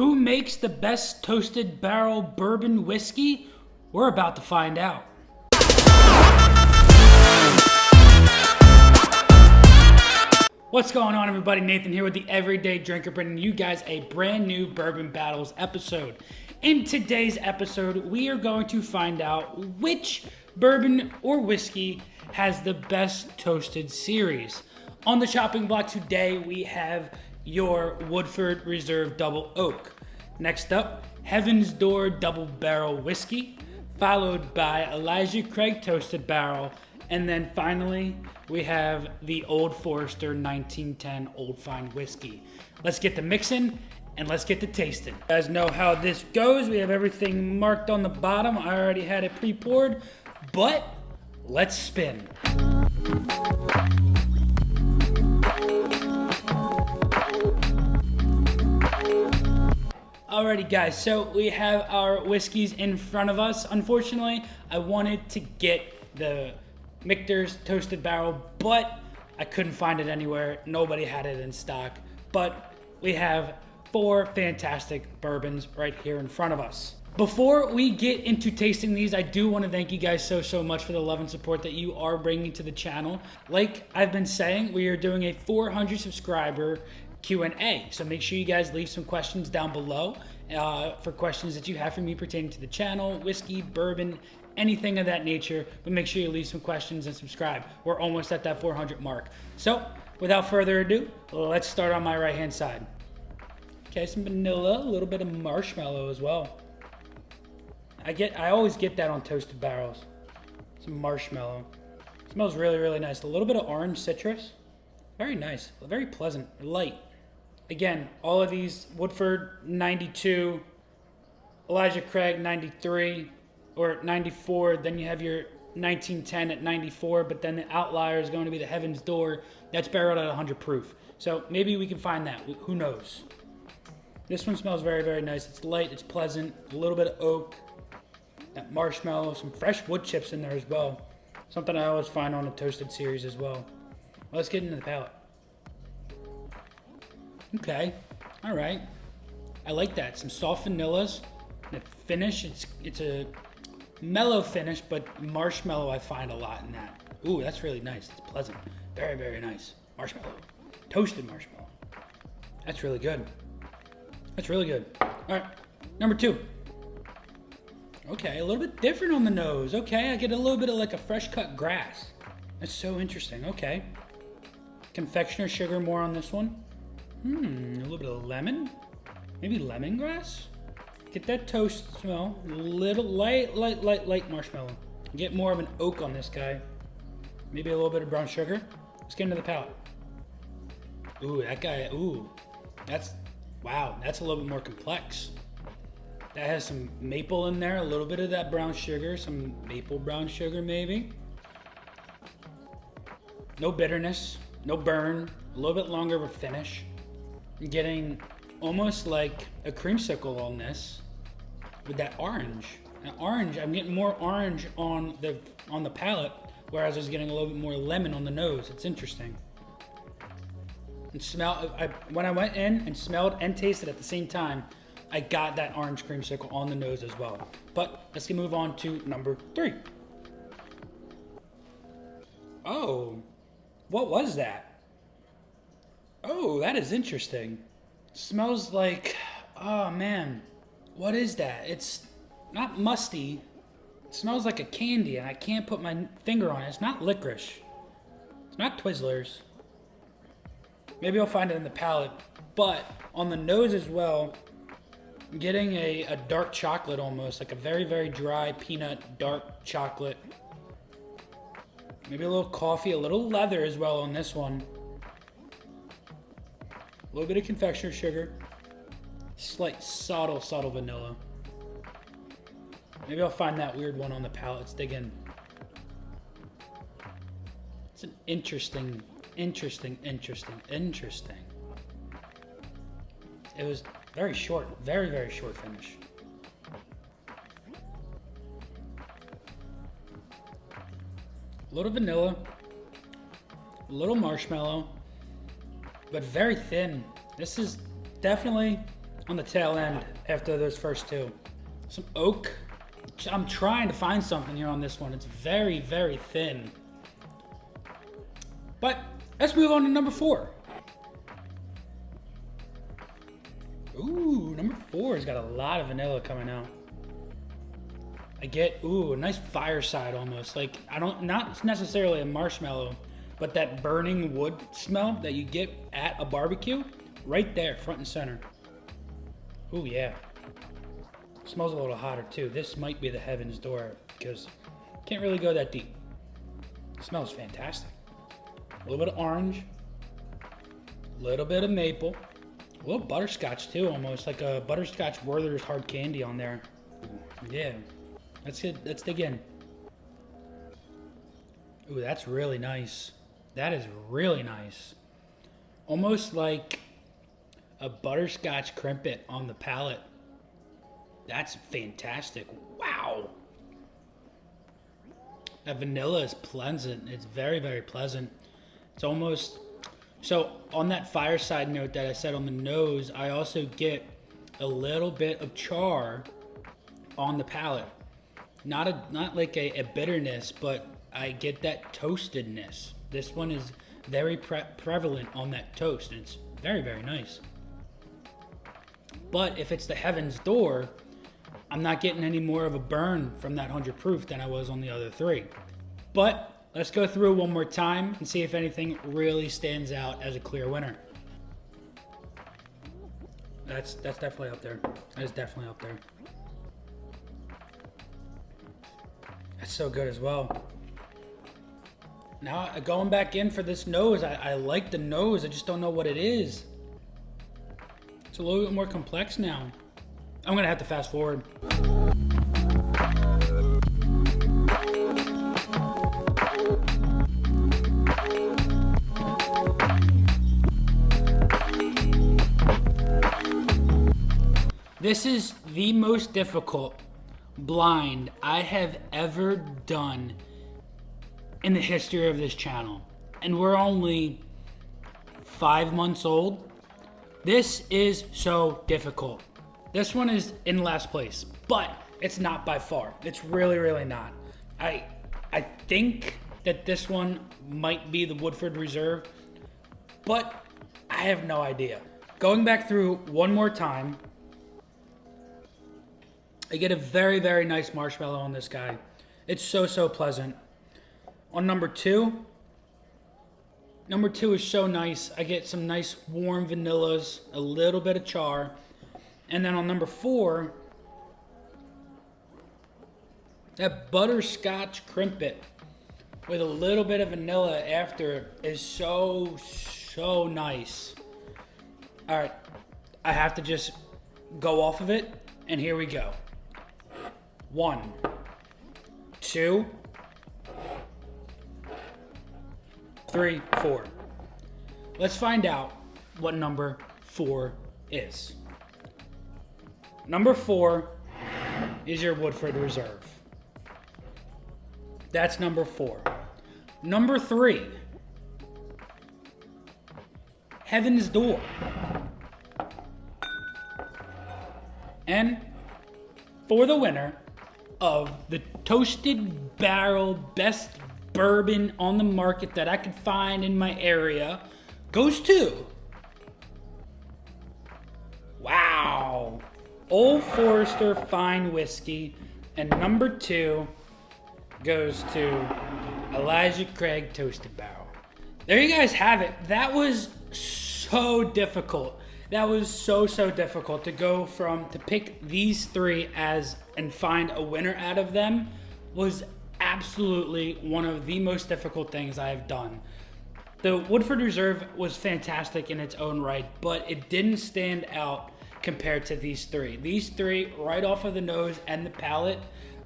Who makes the best toasted barrel bourbon whiskey? We're about to find out. What's going on, everybody? Nathan here with the Everyday Drinker, bringing you guys a brand new Bourbon Battles episode. In today's episode, we are going to find out which bourbon or whiskey has the best toasted series. On the chopping block today, we have your Woodford Reserve Double Oak. Next up, Heaven's Door Double Barrel Whiskey, followed by Elijah Craig Toasted Barrel, and then finally, we have the Old Forester 1910 Old Fine Whiskey. Let's get the mixing and let's get to tasting. You guys know how this goes. We have everything marked on the bottom. I already had it pre-poured, but let's spin. Alrighty guys, so we have our whiskeys in front of us. Unfortunately, I wanted to get the Michter's Toasted Barrel, but I couldn't find it anywhere. Nobody had it in stock, but we have 4 fantastic bourbons right here in front of us. Before we get into tasting these, I do want to thank you guys so much for the love and support that you are bringing to the channel. Like I've been saying, we are doing a 400 subscriber Q&A. So make sure you guys leave some questions down below for questions that you have for me pertaining to the channel, whiskey, bourbon, anything of that nature. But make sure you leave some questions and subscribe. We're almost at that 400 mark. So without further ado, let's start on my right hand side. Okay, some vanilla, a little bit of marshmallow as well. I always get that on toasted barrels. Some marshmallow. Smells really nice. A little bit of orange citrus. Very nice, very pleasant, light. Again, all of these, Woodford 92, Elijah Craig 93, or 94, then you have your 1910 at 94, but then the outlier is going to be the Heaven's Door. That's barreled at 100 proof. So maybe we can find that, who knows. This one smells very nice. It's light, it's pleasant, a little bit of oak, that marshmallow, some fresh wood chips in there as well. Something I always find on a toasted series as well. Let's get into the palate. Okay, all right. I like that. Some soft vanillas. The finish, it's a mellow finish, but marshmallow I find a lot in that. Ooh, that's really nice. It's pleasant. Very nice. Marshmallow. Toasted marshmallow. That's really good. That's really good. All right, number 2. Okay, a little bit different on the nose. Okay, I get a little bit of like a fresh cut grass. That's so interesting. Okay. Confectioner sugar more on this one. A little bit of lemon. Maybe lemongrass. Get that toast smell. Little light marshmallow. Get more of an oak on this guy. Maybe a little bit of brown sugar. Let's get into the palate. Ooh, that guy, ooh. Wow, that's a little bit more complex. That has some maple in there, a little bit of that brown sugar, some maple brown sugar maybe. No bitterness. No burn, a little bit longer of a finish. I'm getting almost like a creamsicle on this with that orange. And orange, I'm getting more orange on the palate, whereas I was getting a little bit more lemon on the nose. It's interesting. And when I went in and smelled and tasted at the same time, I got that orange creamsicle on the nose as well. But let's move on to number 3. Oh. What was that? Oh, that is interesting. Smells like, oh man, what is that? It's not musty. It smells like a candy and I can't put my finger on it. It's not licorice. It's not Twizzlers. Maybe I'll find it in the palate, but on the nose as well, I'm getting a dark chocolate almost, like a very dry peanut dark chocolate. Maybe a little coffee, a little leather as well on this one. A little bit of confectioner sugar. Slight subtle vanilla. Maybe I'll find that weird one on the palate. Let's dig in. It's an interesting. It was very short, very short finish. A little vanilla, a little marshmallow, but very thin. This is definitely on the tail end after those first two. Some oak. I'm trying to find something here on this one. It's very, very thin. But let's move on to number 4. Ooh, number 4 has got a lot of vanilla coming out. I get, ooh, a nice fireside almost. Like, not necessarily a marshmallow, but that burning wood smell that you get at a barbecue, right there, front and center. Ooh, yeah. Smells a little hotter too. This might be the heaven's door because can't really go that deep. Smells fantastic. A little bit of orange, a little bit of maple, a little butterscotch too, almost like a butterscotch Werther's hard candy on there. Yeah, that's good. Let's dig in. Ooh, that's really nice. That is really nice. Almost like a butterscotch crimpet on the palate. That's fantastic. Wow. That vanilla is pleasant. It's very, very pleasant. It's almost, so on that fireside note that I said on the nose, I also get a little bit of char on the palate. Not like a bitterness, but I get that toastedness. This one is very prevalent on that toast, and it's very, very nice. But if it's the Heaven's Door, I'm not getting any more of a burn from that 100 proof than I was on the other 3. But let's go through one more time and see if anything really stands out as a clear winner. That's definitely up there. That is definitely up there. That's so good as well. Now, going back in for this nose, I like the nose. I just don't know what it is. It's a little bit more complex now. I'm gonna have to fast forward. This is the most difficult blind I have ever done in the history of this channel. And we're only 5 months old. This is so difficult. This one is in last place, but it's not by far. It's really, really not. I think that this one might be the Woodford Reserve, but I have no idea. Going back through one more time, I get a very, very nice marshmallow on this guy. It's so, so pleasant. On number 2 is so nice. I get some nice warm vanillas, a little bit of char. And then on number 4, that butterscotch crimpet with a little bit of vanilla after it is so, so nice. All right, I have to just go off of it, and here we go. 1, 2, 3, 4. Let's find out what number 4 is. Number 4 is your Woodford Reserve. That's number 4. Number 3, Heaven's Door. And for the winner of the Toasted Barrel Best Bourbon on the market that I could find in my area goes to, wow, Old Forester Fine Whiskey. And number 2 goes to Elijah Craig Toasted Barrel. There you guys have it. That was so difficult. That was so, so difficult to go from, to pick these 3 as, and find a winner out of them was absolutely one of the most difficult things I have done. The Woodford Reserve was fantastic in its own right, but it didn't stand out compared to these 3. These 3, right off of the nose and the palate,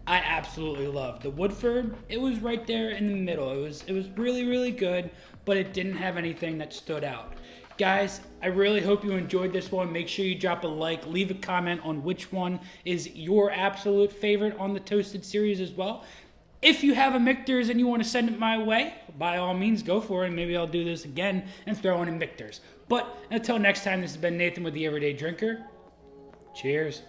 I absolutely loved. The Woodford, it was right there in the middle. It was really, really good, but it didn't have anything that stood out. Guys, I really hope you enjoyed this one. Make sure you drop a like, leave a comment on which one is your absolute favorite on the Toasted series as well. If you have a Michter's and you want to send it my way, by all means, go for it. Maybe I'll do this again and throw in a Michter's. But until next time, this has been Nathan with The Everyday Drinker. Cheers.